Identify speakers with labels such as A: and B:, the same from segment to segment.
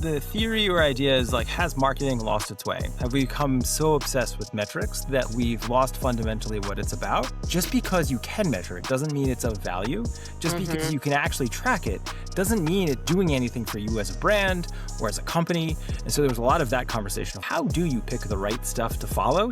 A: The theory or idea is like, has marketing lost its way? Have we become so obsessed with metrics that we've lost fundamentally what it's about? Just because you can measure it doesn't mean it's of value. Just because you can actually track it doesn't mean it's doing anything for you as a brand or as a company. And so there was a lot of that conversation of how do you pick the right stuff to follow?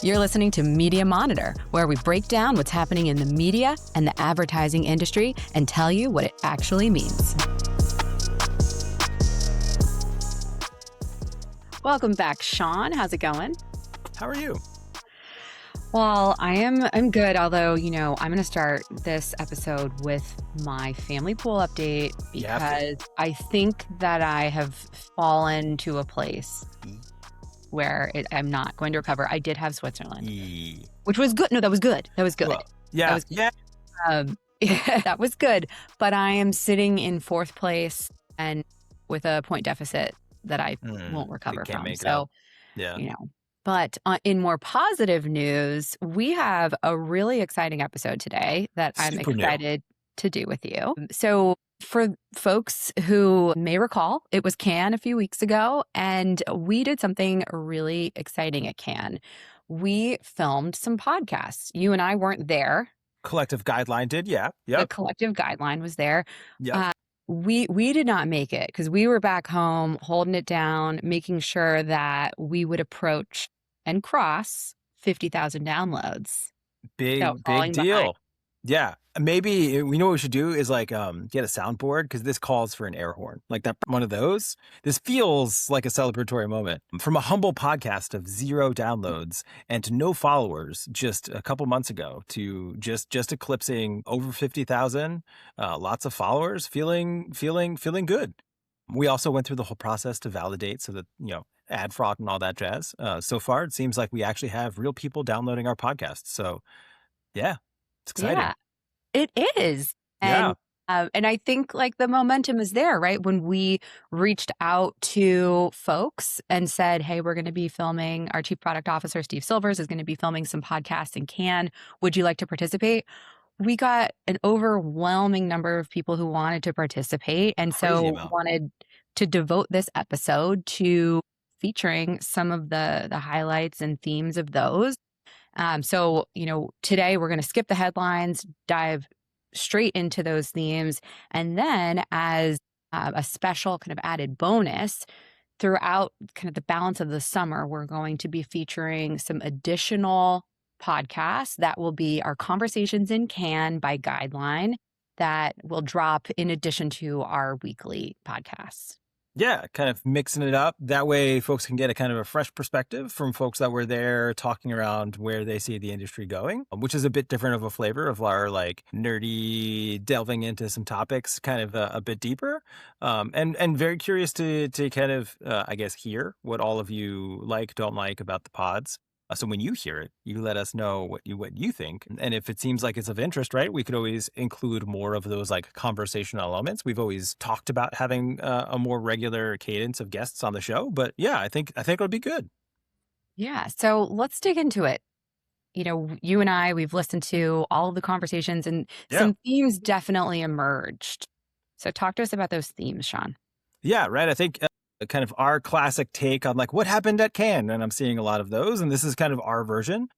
B: You're listening to Media Monitor, where we break down what's happening in the media and the advertising industry and tell you what it actually means. Welcome back, Sean. How's it going?
A: How are you?
B: Well, I'm good, although, I'm going to start this episode with my family pool update because I think that I have fallen to a place where I'm not going to recover. I did have Switzerland, which was good. No, that was good. That was good.
A: Well, yeah.
B: That was good. Yeah, that was good. But I am sitting in fourth place and with a point deficit that I won't recover from. So, But in more positive news, we have a really exciting episode today that I'm excited to do with you. So for folks who may recall, it was Cannes a few weeks ago, and we did something really exciting at Cannes. We filmed some podcasts. You and I weren't there.
A: Collective Guideline did, yeah. Yep.
B: The Collective Guideline was there.
A: Yep.
B: We did not make it because we were back home holding it down, making sure that we would approach and cross 50,000 downloads.
A: Big deal.
B: Behind.
A: Yeah. Maybe we know what we should do is like get a soundboard because this calls for an air horn. Like that one of those. This feels like a celebratory moment. From a humble podcast of 0 downloads and to no followers just a couple months ago to just eclipsing over 50,000, lots of followers, feeling good. We also went through the whole process to validate so that, ad fraud and all that jazz. So far, it seems like we actually have real people downloading our podcast. So, yeah, it's exciting.
B: Yeah, it is. And, and I think like the momentum is there, right? When we reached out to folks and said, hey, we're going to be filming, our Chief Product Officer, Steve Silvers, is going to be filming some podcasts in Cannes. Would you like to participate? We got an overwhelming number of people who wanted to participate. And so wanted to devote this episode to featuring some of the highlights and themes of those. So, today we're going to skip the headlines, dive straight into those themes. And then as a special kind of added bonus, throughout kind of the balance of the summer, we're going to be featuring some additional podcasts that will be our Conversations in Cannes by Guideline that will drop in addition to our weekly podcasts.
A: Yeah, kind of mixing it up. That way folks can get a kind of a fresh perspective from folks that were there talking around where they see the industry going, which is a bit different of a flavor of our like nerdy delving into some topics kind of a bit deeper. And very curious to kind of, I guess, hear what all of you don't like about the pods. So when you hear it, you let us know what you think. And if it seems like it's of interest, right, we could always include more of those like conversational elements. We've always talked about having a more regular cadence of guests on the show. But yeah, I think it'll be good.
B: Yeah. So let's dig into it. You and I, we've listened to all of the conversations and some themes definitely emerged. So talk to us about those themes, Sean.
A: Yeah, right. I think kind of our classic take on like what happened at Cannes, and I'm seeing a lot of those, and this is kind of our version.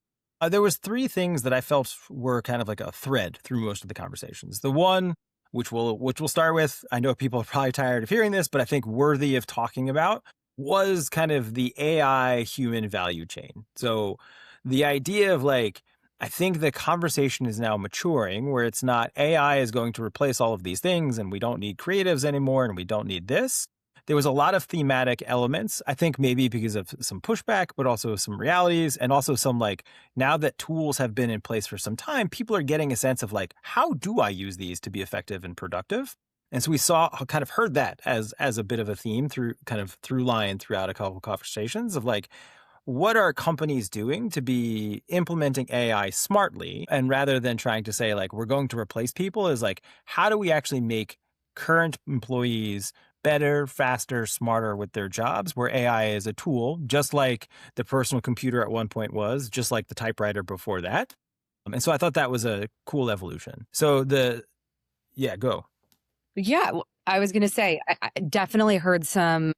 A: There was 3 things that I felt were kind of like a thread through most of the conversations. The one, which we'll start with, I know people are probably tired of hearing this, but I think worthy of talking about, was kind of the AI human value chain. So the idea of like, I think the conversation is now maturing where it's not AI is going to replace all of these things and we don't need creatives anymore and we don't need this. There was a lot of thematic elements, I think maybe because of some pushback, but also some realities and also some like, now that tools have been in place for some time, people are getting a sense of like, how do I use these to be effective and productive? And so we kind of heard that as a bit of a theme through line throughout a couple of conversations of like, what are companies doing to be implementing AI smartly? And rather than trying to say like, we're going to replace people is like, how do we actually make current employees better, faster, smarter with their jobs, where AI is a tool, just like the personal computer at one point was, just like the typewriter before that. And so I thought that was a cool evolution. So Yeah, go.
B: Yeah, I was going to say, I definitely heard some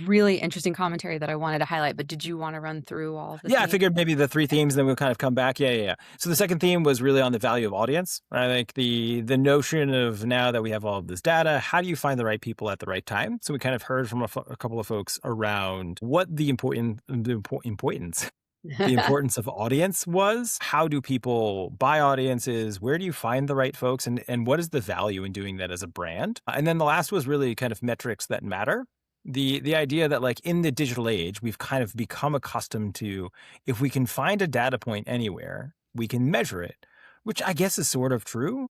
B: really interesting commentary that I wanted to highlight, but did you want to run through all of the
A: Yeah, I
B: themes?
A: figured maybe the three themes, then we'll kind of come back. Yeah. So the second theme was really on the value of audience. I think the notion of now that we have all of this data, how do you find the right people at the right time? So we kind of heard from a couple of folks around what importance the importance of audience was. How do people buy audiences? Where do you find the right folks? And what is the value in doing that as a brand? And then the last was really kind of metrics that matter. The idea that like in the digital age, we've kind of become accustomed to, if we can find a data point anywhere, we can measure it, which I guess is sort of true.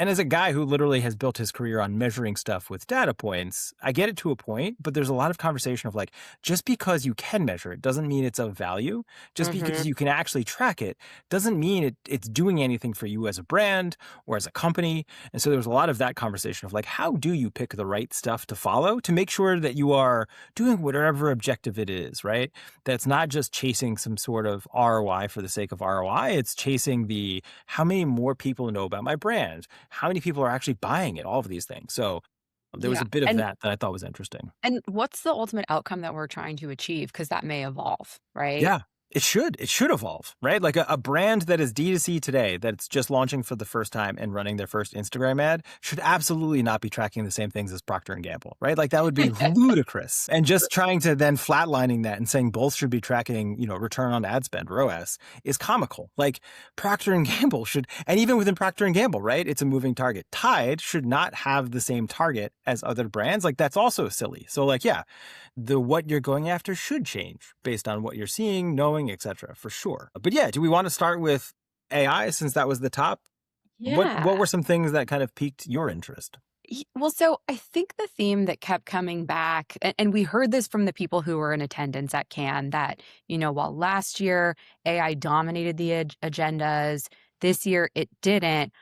A: And as a guy who literally has built his career on measuring stuff with data points, I get it to a point, but there's a lot of conversation of like, just because you can measure it doesn't mean it's of value. Just because you can actually track it doesn't mean it's doing anything for you as a brand or as a company. And so there was a lot of that conversation of like, how do you pick the right stuff to follow to make sure that you are doing whatever objective it is, right? That's not just chasing some sort of ROI for the sake of ROI. It's chasing the how many more people know about my brand, how many people are actually buying it, all of these things. So there was
B: Yeah.
A: a bit of that I thought was interesting.
B: And what's the ultimate outcome that we're trying to achieve? Because that may evolve, right?
A: Yeah, it should. It should evolve, right? Like a brand that is D2C today, that's just launching for the first time and running their first Instagram ad should absolutely not be tracking the same things as Procter and Gamble, right? Like that would be ludicrous. And just trying to then flatlining that and saying both should be tracking, return on ad spend, ROAS, is comical. Like Procter and Gamble should, and even within Procter and Gamble, right? It's a moving target. Tide should not have the same target as other brands. Like that's also silly. So like, yeah, what you're going after should change based on what you're seeing, knowing, etc. for sure. But yeah, do we want to start with AI since that was the top? What
B: Yeah.
A: were some things that kind of piqued your interest?
B: Well, so I think the theme that kept coming back, and we heard this from the people who were in attendance at Cannes, that, while last year AI dominated the agendas, this year it didn't.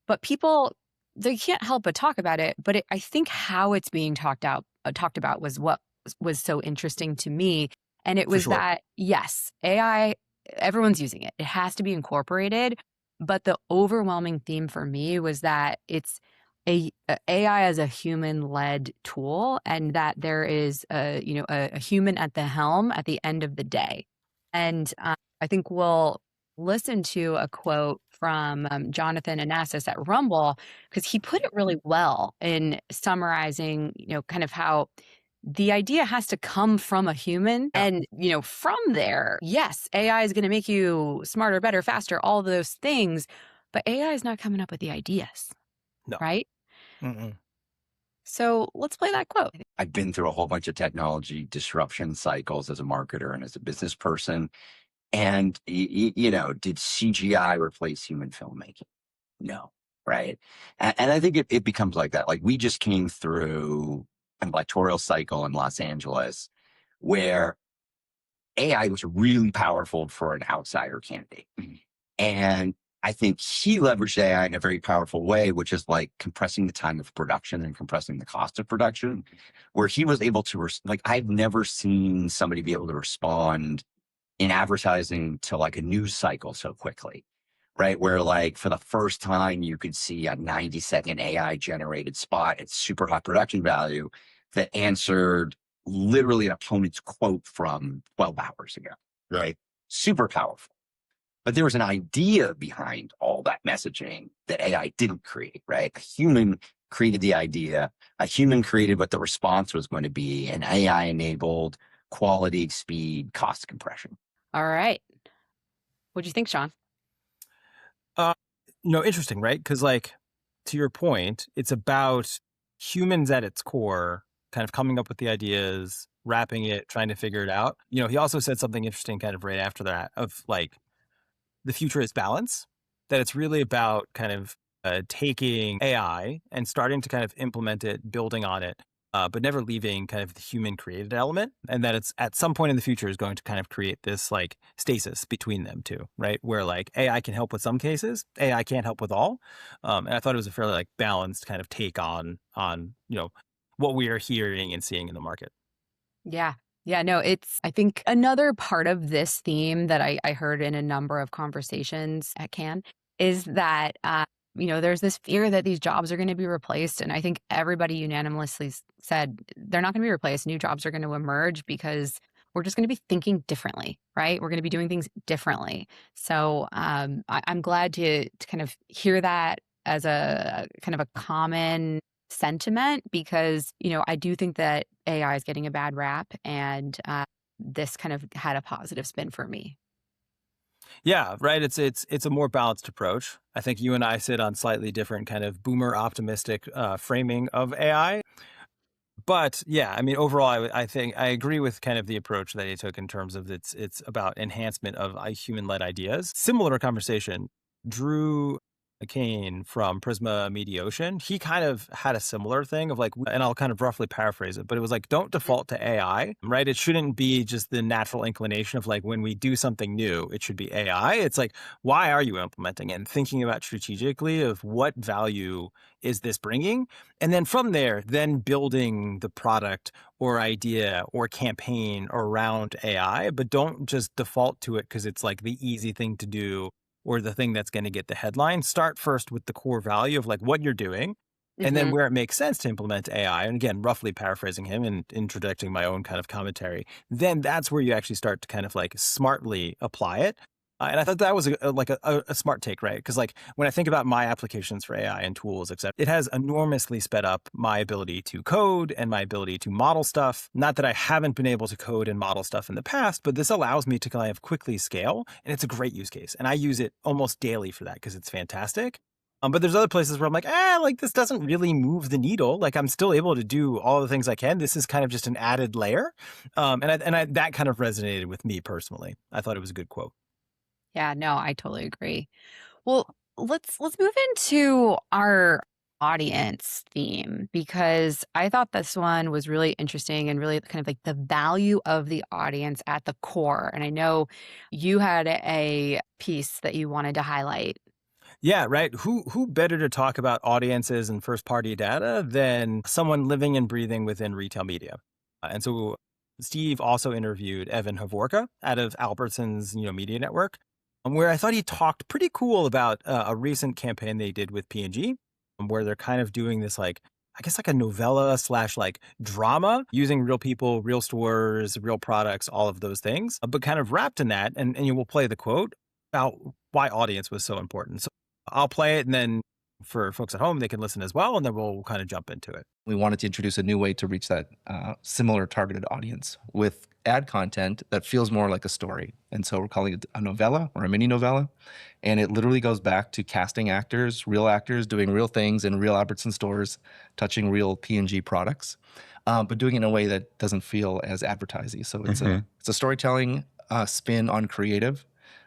B: But people, they can't help but talk about it. But I think how it's being talked about was what was so interesting to me. And it
A: For
B: was
A: sure.
B: that, yes, AI, everyone's using it. It has to be incorporated. But the overwhelming theme for me was that it's a AI as a human-led tool, and that there is a human at the helm at the end of the day. And I think we'll listen to a quote from Jonathan Onassis at Rumble, because he put it really well in summarizing, kind of how the idea has to come from a human.
A: Yeah.
B: And, from there, yes, AI is going to make you smarter, better, faster, all of those things. But AI is not coming up with the ideas,
A: No.
B: right?
A: Mm-mm.
B: So let's play that quote.
C: I've been through a whole bunch of technology disruption cycles as a marketer and as a business person. And, did CGI replace human filmmaking? No. Right. And I think it becomes like that. Like we just came through an electoral cycle in Los Angeles where AI was really powerful for an outsider candidate. And I think he leveraged AI in a very powerful way, which is like compressing the time of production and compressing the cost of production, where he was able to, I've never seen somebody be able to respond in advertising to like a news cycle so quickly, right? Where like for the first time you could see a 90-second AI generated spot at super high production value that answered literally an opponent's quote from 12 hours ago, right? Super powerful. But there was an idea behind all that messaging that AI didn't create, right? A human created the idea, a human created what the response was going to be, and AI enabled quality, speed, cost compression.
B: All right. What'd you think, Sean?
A: Interesting, right? Because like to your point, it's about humans at its core, kind of coming up with the ideas, wrapping it, trying to figure it out. He also said something interesting kind of right after that of like the future is balance, that it's really about kind of taking AI and starting to kind of implement it, building on it, but never leaving kind of the human created element. And that it's at some point in the future is going to kind of create this like stasis between them two, right? Where like AI can help with some cases, AI can't help with all. And I thought it was a fairly like balanced kind of take on what we are hearing and seeing in the market.
B: Yeah. Yeah, no, I think another part of this theme that I heard in a number of conversations at Cannes is that there's this fear that these jobs are going to be replaced. And I think everybody unanimously said they're not going to be replaced. New jobs are going to emerge because we're just going to be thinking differently, right? We're going to be doing things differently. So I'm glad to kind of hear that as a kind of a common sentiment, because, I do think that AI is getting a bad rap, and this kind of had a positive spin for me.
A: Yeah, right. It's a more balanced approach. I think you and I sit on slightly different kind of boomer optimistic framing of AI. But yeah, I mean, overall, I think I agree with kind of the approach that he took in terms of it's about enhancement of human-led ideas. Similar conversation. Drew Kane from Prisma Mediation, he kind of had a similar thing of like, and I'll kind of roughly paraphrase it, but it was like, don't default to AI, right? It shouldn't be just the natural inclination of like, when we do something new, it should be AI. It's like, why are you implementing it? And thinking about strategically of what value is this bringing? And then from there, then building the product or idea or campaign around AI, but don't just default to it because it's like the easy thing to do or the thing that's going to get the headline. Start first with the core value of like what you're doing. And then
B: Mhm.
A: where it makes sense to implement AI, and again, roughly paraphrasing him and interjecting my own kind of commentary, then that's where you actually start to kind of like smartly apply it. And I thought that was a smart take, right? Because like when I think about my applications for AI and tools, except it has enormously sped up my ability to code and my ability to model stuff. Not that I haven't been able to code and model stuff in the past, but this allows me to kind of quickly scale, and it's a great use case. And I use it almost daily for that because it's fantastic. But there's other places where I'm like, this doesn't really move the needle. Like I'm still able to do all the things I can. This is kind of just an added layer. That kind of resonated with me personally. I thought it was a good quote.
B: Yeah, no, I totally agree. Well, let's move into our audience theme, because I thought this one was really interesting and really kind of like the value of the audience at the core. And I know you had a piece that you wanted to highlight.
A: Yeah, right. Who better to talk about audiences and first party data than someone living and breathing within retail media? And so Steve also interviewed Evan Havorka out of Albertsons, media network, where I thought he talked pretty cool about a recent campaign they did with P&G, where they're kind of doing this like, I guess like a novella slash like drama using real people, real stores, real products, all of those things, but kind of wrapped in that. And you will play the quote about why audience was so important. So I'll play it, and then for folks at home, they can listen as well, and then we'll kind of jump into it.
D: We wanted to introduce a new way to reach that similar targeted audience with ad content that feels more like a story. And so we're calling it a novella or a mini novella. And it literally goes back to casting actors doing real things in real Albertson stores, touching real P&G products, but doing it in a way that doesn't feel as advertising. So it's a storytelling spin on creative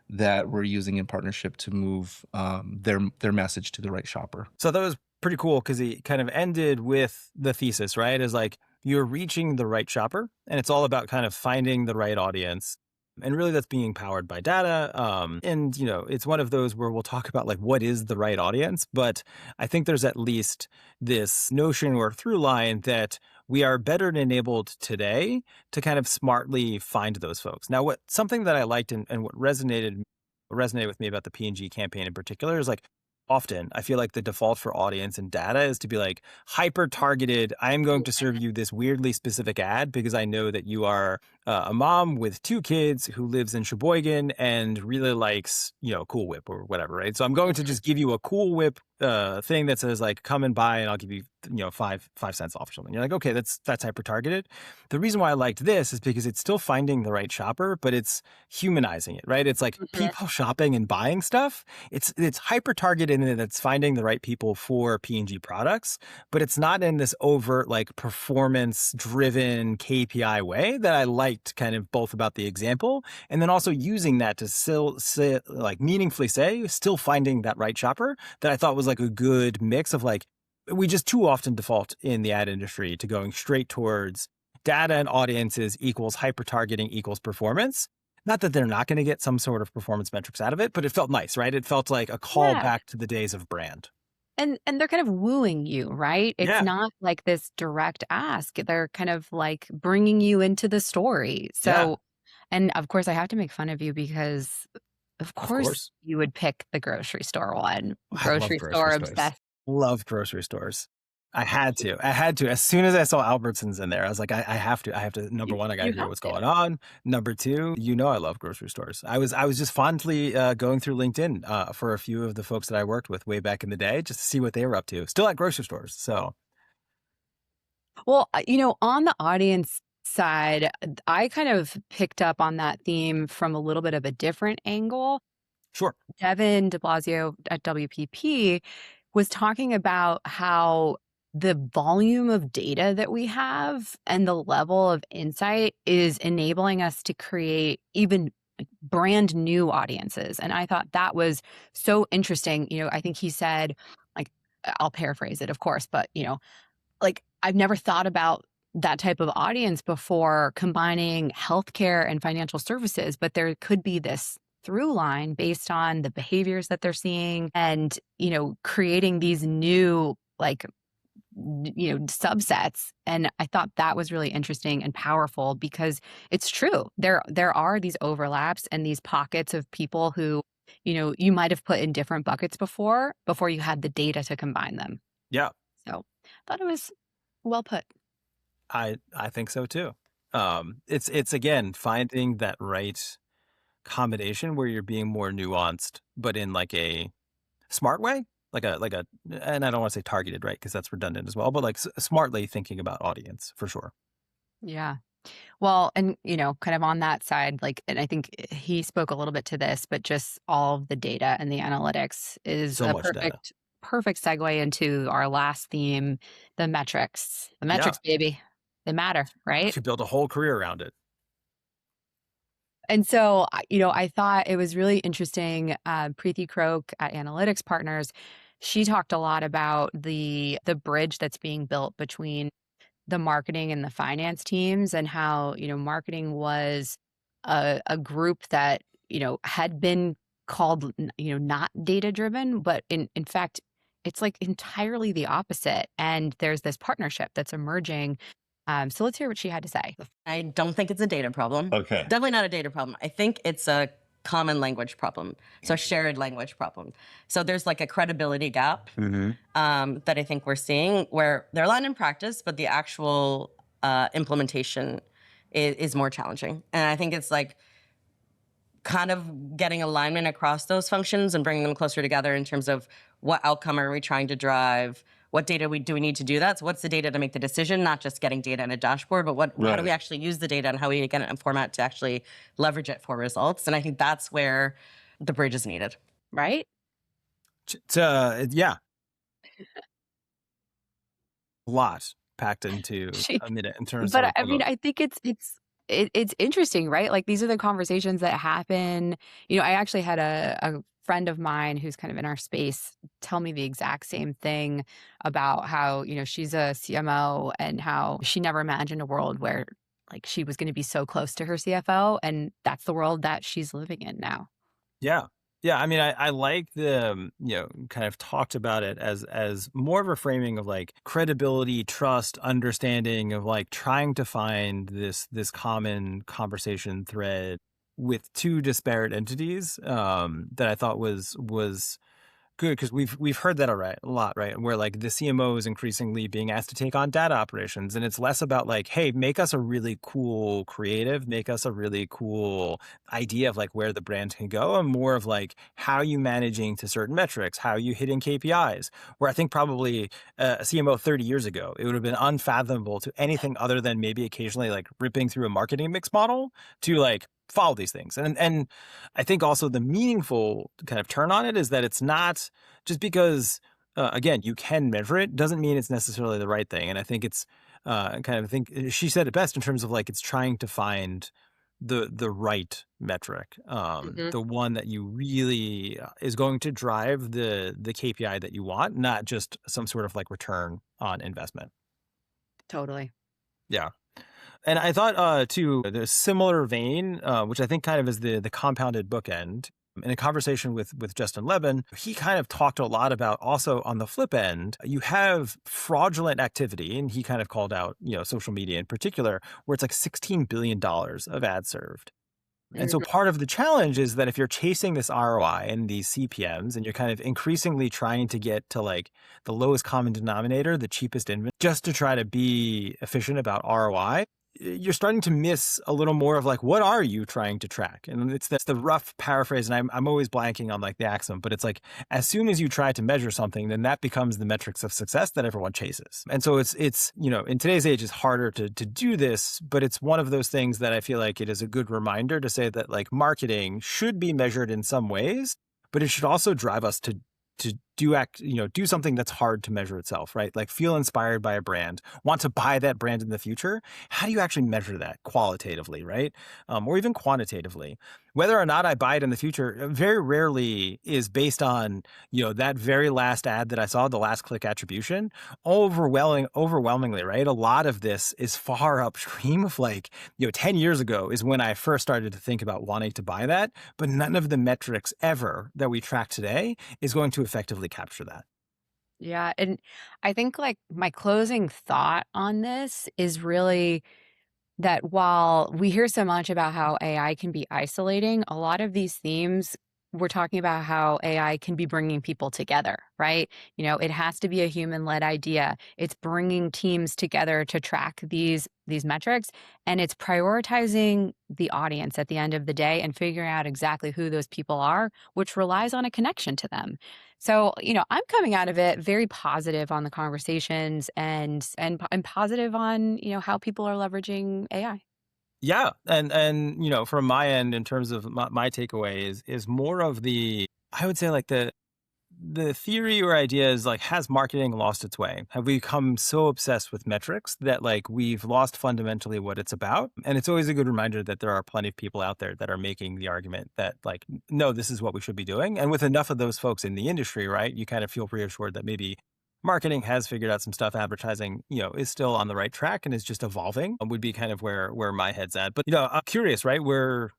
D: that we're using in partnership to move their message to the right shopper.
A: So that was pretty cool because he kind of ended with the thesis, right? Is like you're reaching the right shopper, and it's all about kind of finding the right audience. And really that's being powered by data. And, it's one of those where we'll talk about like what is the right audience. But I think there's at least this notion or through line that we are better enabled today to kind of smartly find those folks. Now, something that I liked and what resonated with me about the P&G campaign in particular is like, often I feel like the default for audience and data is to be like hyper targeted. I am going to serve you this weirdly specific ad because I know that you are a mom with 2 kids who lives in Sheboygan and really likes, Cool Whip or whatever, right? So I'm going to just give you a Cool Whip thing that says like, come and buy and I'll give you, 5 cents off or something. You're like, okay, that's hyper targeted. The reason why I liked this is because it's still finding the right shopper, but it's humanizing it, right? It's like people shopping and buying stuff. It's hyper targeted in that it's finding the right people for P&G products, but it's not in this overt like performance driven KPI way that I liked kind of both about the example and then also using that to still like meaningfully say still finding that right shopper that I thought was like a good mix of like, we just too often default in the ad industry to going straight towards data and audiences equals hyper targeting equals performance. Not that they're not going to get some sort of performance metrics out of it, but it felt nice, right? It felt like a call back to the days of brand.
B: And they're kind of wooing you, right? It's
A: Yeah.
B: not like this direct ask. They're kind of like bringing you into the story. So, and of course, I have to make fun of you because Of
A: Of
B: course,
A: course.
B: you would pick the grocery store one.
A: I love
B: Grocery store
A: grocery stores.
B: obsessed.
A: Love grocery stores. I had to. As soon as I saw Albertsons in there, I was like, I have to. I have to. Number one, I got to
B: You
A: hear
B: have
A: what's
B: to.
A: going on. Number two, I love grocery stores. I was just fondly going through LinkedIn for a few of the folks that I worked with way back in the day, just to see what they were up to. Still at grocery stores. So
B: Well, on the audience side, I kind of picked up on that theme from a little bit of a different angle.
A: sure.
B: Devin de Blasio at WPP was talking about how the volume of data that we have and the level of insight is enabling us to create even brand new audiences. And I thought that was so interesting. I think he said, like, I'll paraphrase it, of course, but, like, I've never thought about that type of audience before combining healthcare and financial services, but there could be this through line based on the behaviors that they're seeing and, creating these new, like, subsets. And I thought that was really interesting and powerful because it's true. There are these overlaps and these pockets of people who, you might have put in different buckets before you had the data to combine them.
A: Yeah,
B: So I thought it was well put.
A: I think so too. It's again finding that right combination where you're being more nuanced, but in like a smart way, and I don't want to say targeted, right? Because that's redundant as well, but like smartly thinking about audience for sure.
B: Yeah. Well, and kind of on that side, like, and I think he spoke a little bit to this, but just all of the data and the analytics is
A: So
B: a
A: much data.
B: perfect segue into our last theme, the metrics. The metrics, baby. They matter,
A: You
B: right?
A: could build a whole career around it.
B: And so, I thought it was really interesting. Preeti Krok at Analytics Partners, she talked a lot about the bridge that's being built between the marketing and the finance teams and how, marketing was a group that, had been called, not data driven, but in fact, it's like entirely the opposite. And there's this partnership that's emerging. So let's hear what she had to say.
E: I don't think it's a data problem.
F: Okay.
E: Definitely not a data problem. I think it's a common language problem. So a shared language problem. So there's like a credibility gap that I think we're seeing where they're aligned in practice, but the actual implementation is more challenging. And I think it's like kind of getting alignment across those functions and bringing them closer together in terms of what outcome are we trying to drive, what data do we need to do that? So what's the data to make the decision, not just getting data in a dashboard, but how do we actually use the data and how we get it in a format to actually leverage it for results? And I think that's where the bridge is needed.
B: Right?
A: Yeah. A lot packed into a minute in terms
B: But
A: of.
B: I mean, I think it's interesting, right? Like these are the conversations that happen. I actually had a friend of mine who's kind of in our space tell me the exact same thing about how, she's a CMO and how she never imagined a world where like she was going to be so close to her CFO. And that's the world that she's living in now.
A: Yeah. Yeah. I mean, I like the, kind of talked about it as more of a framing of like credibility, trust, understanding of like trying to find this common conversation thread with two disparate entities that I thought was good because we've heard that a lot, right? Where like the CMO is increasingly being asked to take on data operations, and it's less about like, hey, make us a really cool creative, make us a really cool idea of like where the brand can go, and more of like how you managing to certain metrics, how you hitting KPIs. Where I think probably a CMO 30 years ago, it would have been unfathomable to anything other than maybe occasionally like ripping through a marketing mix model to like follow these things. And I think also the meaningful kind of turn on it is that it's not just because, again, you can measure it doesn't mean it's necessarily the right thing. And I think it's I think she said it best in terms of like it's trying to find the right metric, the one that you really is going to drive the KPI that you want, not just some sort of like return on investment.
B: Totally.
A: Yeah. And I thought, too, the similar vein, which I think kind of is the compounded bookend, in a conversation with Justin Levin, he kind of talked a lot about also on the flip end, you have fraudulent activity, and he kind of called out, social media in particular, where it's like $16 billion of ads served. And so part of the challenge is that if you're chasing this ROI and these CPMs and you're kind of increasingly trying to get to like the lowest common denominator, the cheapest inventory, just to try to be efficient about ROI, you're starting to miss a little more of like, what are you trying to track? And that's the rough paraphrase. And I'm always blanking on like the axiom, but it's like, as soon as you try to measure something, then that becomes the metrics of success that everyone chases. And so it's, in today's age, it's harder to do this, but it's one of those things that I feel like it is a good reminder to say that like marketing should be measured in some ways, but it should also drive us to do something that's hard to measure itself, right? Like feel inspired by a brand, want to buy that brand in the future. How do you actually measure that qualitatively, right? Or even quantitatively? Whether or not I buy it in the future very rarely is based on, that very last ad that I saw, the last click attribution. Overwhelmingly, right? A lot of this is far upstream of like, 10 years ago is when I first started to think about wanting to buy that, but none of the metrics ever that we track today is going to effectively capture that.
B: Yeah. And I think like my closing thought on this is really that while we hear so much about how AI can be isolating, a lot of these themes, we're talking about how AI can be bringing people together, right? It has to be a human-led idea. It's bringing teams together to track these metrics, and it's prioritizing the audience at the end of the day and figuring out exactly who those people are, which relies on a connection to them. So, I'm coming out of it very positive on the conversations and positive on, how people are leveraging AI.
A: Yeah. And from my end, in terms of my takeaway is more of I would say like the theory or idea is like, has marketing lost its way? Have we become so obsessed with metrics that like we've lost fundamentally what it's about? And it's always a good reminder that there are plenty of people out there that are making the argument that like, no, this is what we should be doing. And with enough of those folks in the industry, right, you kind of feel reassured that maybe marketing has figured out some stuff. Advertising, is still on the right track and is just evolving, would be kind of where my head's at. But, I'm curious, right? We're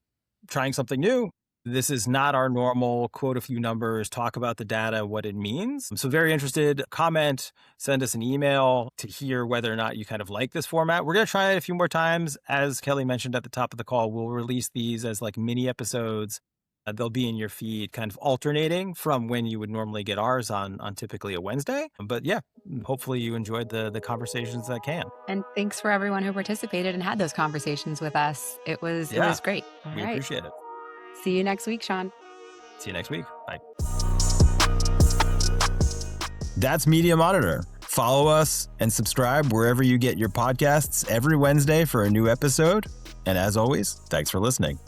A: trying something new. This is not our normal quote a few numbers, talk about the data, what it means. So very interested, comment, send us an email to hear whether or not you kind of like this format. We're going to try it a few more times. As Kelly mentioned at the top of the call, we'll release these as like mini episodes. They'll be in your feed kind of alternating from when you would normally get ours on typically a Wednesday. But yeah, hopefully you enjoyed the conversations that can.
B: And thanks for everyone who participated and had those conversations with us. It was great. All
A: we
B: right.
A: appreciate it.
B: See you next week, Sean.
A: See you next week. Bye. That's Media Monitor. Follow us and subscribe wherever you get your podcasts every Wednesday for a new episode. And as always, thanks for listening.